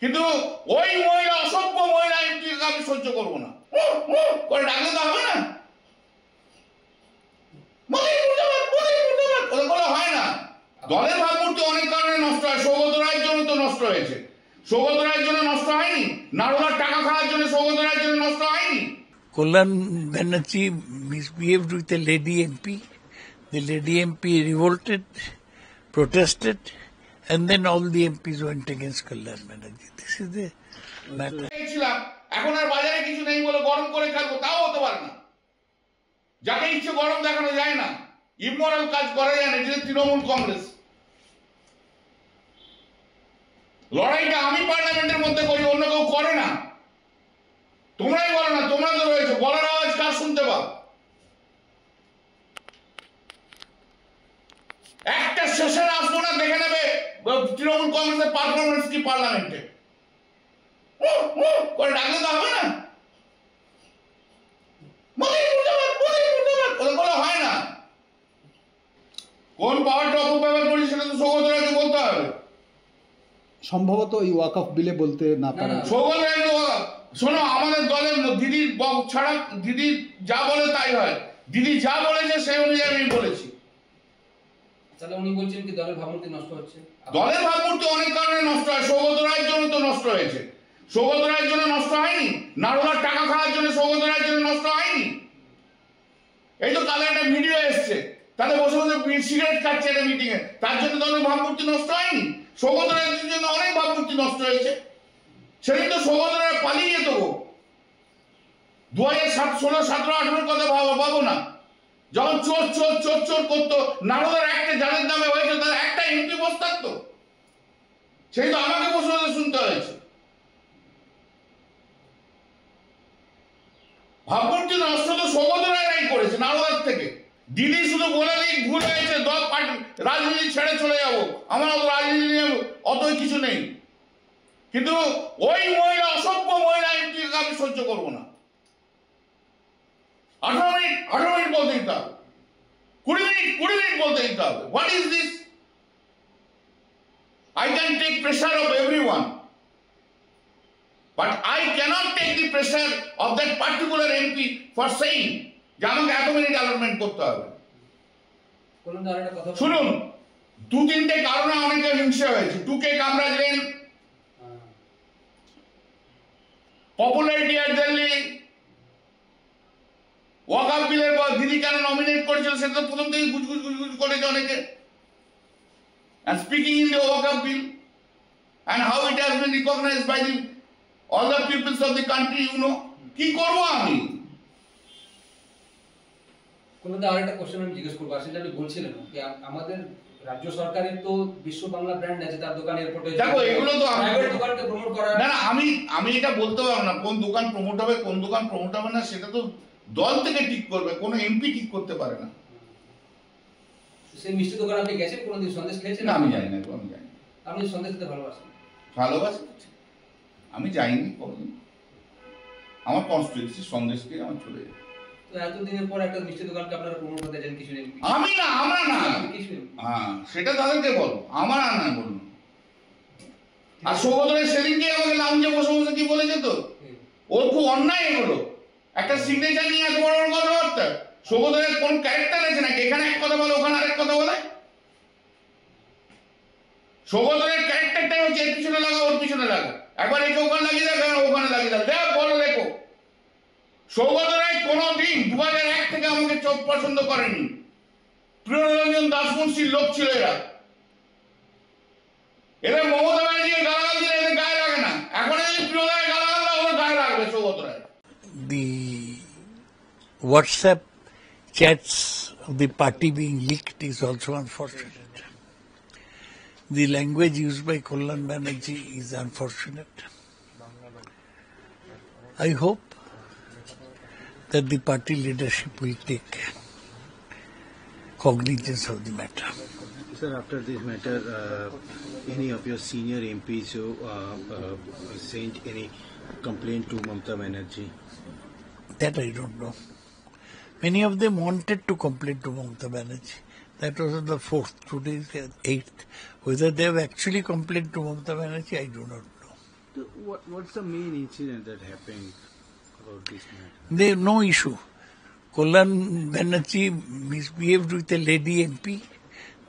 কিন্তু ওই মহিলা, অসভ্য মহিলা এমপিকে আমি সহ্য করবো না করে ডাকলে তো হবে না। হয় না। দলের ভাবমূর্তি অনেক কারণে নষ্ট হয়। সৌগত রায়ের জন্য তো নষ্ট হয়েছে। সৌগত রায়ের জন্য নষ্ট হয়নি? নারোলার টাকা খাওয়ার জন্য সৌগত রায়ের জন্য নষ্ট হয়নি? Kalyan Banerjee misbehaved with a lady MP. The lady MP revolted, protested, and then all the MPs went against Kalyan Banerjee. This is the matter. এখন আর বাজারে কিছু নেই বলে গরম করে খাবো, তাও হতে পারে না। যাকে ইচ্ছে গরম দেখানো যায় না, ইমোরাল কাজ করা যায় না। যেটা তৃণমূল কংগ্রেস লড়াইটা আমি পার্লামেন্টের মধ্যে করি, অন্য কেউ করে না। তোমরাই বলো না, তোমরা তো রয়েছে, বলার আওয়াজ কার শুনতে পাও? একটা সেশন আসবো না, দেখে নেবে তৃণমূল কংগ্রেসের পারফরমেন্স কি পার্লামেন্টে করে ডাকলে তো হবে না। হয় না। কোন পাওয়ারটা অপব্যবহার করি সেটা তো সৌগত রায়কে বলতে হবে। সম্ভবত এই ওয়াকফ বিলে বলতে না পারে। সৌগত রায়, শোনো, আমাদের দলের দিদির ছাড়া দিদি যা বলে তাই হয়। দিদি যা বলেছে সেই অনুযায়ী আমি বলেছি। তাহলে উনি বলছেন কি দলের ভাবমূর্তি নষ্ট হচ্ছে? দলের ভাবমূর্তি অনেক কারণে নষ্ট হয়। সৌগত রায়ের জন্য তো নষ্ট হয়েছে। সৌগত রায়ের জন্য নষ্ট হয়নি? নারোলার টাকা খাওয়ার জন্য সৌগত রায়ের জন্য নষ্ট হয়নি? এই তো কালে একটা ভিডিও এসছে, তাদের বসে বসে সিগারেট খাচ্ছে একটা মিটিং এ, তার জন্য দলের ভাবমূর্তি নষ্ট হয়নি? সৌগত রায়ের জন্য অনেক ভাবমূর্তি নষ্ট হয়েছে। সেদিন তো সৌগত রায় পালিয়ে যেত। 2016, 17, 18 কথা ভাবো না, যখন চোর চোর চোর চোর করতো, নারোলার একটা যাদের নামে হয়েছে তাদের একটা এমপি বসে থাকতো। সেই তো আমাকে বসে বসে শুনতে হয়েছে। ভাবমূর্তি নষ্ট তো সৌগত রায় করেছে নারোলার থেকে। দিদি শুধু বলে দিই ভুল হয়েছে, দল রাজনীতি ছেড়ে চলে যাবো, আমার অত রাজনীতি নিয়ে অতই কিছু নেই। কিন্তু ওই মহিলা, অসভ্য মহিলা এমপিকে আমি সহ্য করবো না। 18 মিনিট বলতে দিতে হবে, 20 মিনিট বলতে দিতে হবে। What is this? I can take pressure of everyone, but I cannot take the pressure of that particular MP for saying যে আমাকে এত মিনিট অ্যালটমেন্ট করতে হবে। শুনুন, 2-3টে কারণে অনেকে হিংসা হয়েছে। 2K Kamaraj lane, popularity at Delhi, ওয়াকফ বিলের দিদি কেন নমিনেট করেছিল সেটা তো প্রথম থেকে গুজগুজ করেছে অনেকে। And speaking in the Waqf bill and how it has been recognized by all the peoples of the country, you know, কি করবো আমি? কোনটা আরেকটা কোশ্চেন আমি জিজ্ঞেস করবো, আসলে আপনি বলছিলেন যে আমাদের রাজ্য সরকারের তো বিশ্ব বাংলা ব্র্যান্ড আছে, তার দোকান এয়ারপোর্টে। দেখো, এগুলো তো প্রাইভেট দোকানকে প্রমোট করা না। আমি এটা বলতে পারবো না কোন দোকান প্রমোট হবে কোন দোকান প্রমোট হবে না, সেটা তো দল থেকে ঠিক করবে, কোনো এমপি ঠিক করতে পারে না। সেই মিষ্টি দোকান আপনি গেছেন কোনদিন? সন্দেশ খেয়েছেন? না, আমি জানি না। আমি জানি আপনি সন্দেশ খেতে ভালোবাসেন? ভালোবাসি, আমি যাইনি কোনদিন। আমার কনস্টিটিউয়েন্সি সন্দেশ খেয়ে আমার চলে যায়। তো এতদিনের পর একটা মিষ্টি দোকানকে আপনারা প্রমোট করতে চান, কিছু নেই? আমি না, আমরা না। হ্যাঁ, সেটা তাদেরকে বলো, আমার আর না বলুন। আর সৌগত রায় সেদিনকে আমাকে লাউঞ্জে বসে বসে কি বলেছে তো, ওর খুব অন্যায় এগুলো। একটা সিগনেচার নিয়ে এত বড় বড় কথাবার্তা। সৌগত রায়ের কোন ক্যারেক্টার আছে নাকি? এখানে এক কথা বলে ওখানে আরেক কথা বলে। সৌগত রায়ের ক্যারেক্টারটাই হচ্ছে এর পিছনে লাগা ওর পিছনে লাগা, একবার একে ওখানে লাগিয়ে দেয়, ওখানে লাগিয়ে দেয়, দেখ বলো লেখো। সৌগত রায় কোনোদিন 2001 থেকে আমাকে চোখ পছন্দ করেনি। প্রিয়রঞ্জন দাসমুন্সির লোক ছিল এরা। এদের মমতা ব্যানার্জিকে গালাগাল দিলে এদের গায়ে লাগে না। এখন যদি প্রিয় রায় গালাগাল দেয় ওদের গায়ে লাগবে Saugata Roy. The WhatsApp chats of the party being leaked is also unfortunate. The language used by Kalyan Banerjee is unfortunate. I hope that the party leadership will take cognizance of the matter. Sir, after this matter, any of your senior MPs who sent any complaint to Mamata Banerjee? That I don't know. Many of them wanted to complain to Mamata Banerjee. That was on the 4th. Today is the 8th. Whether they have actually complained to Mamata Banerjee, I do not know. So what's the main incident that happened about this matter? There no issue. Kollan Banerjee misbehaved with a lady MP.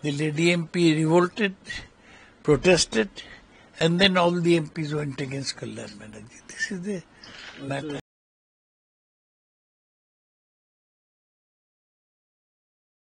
The lady MP revolted, protested, and then all the MPs went against Kalyan Banerjee. This is the matter.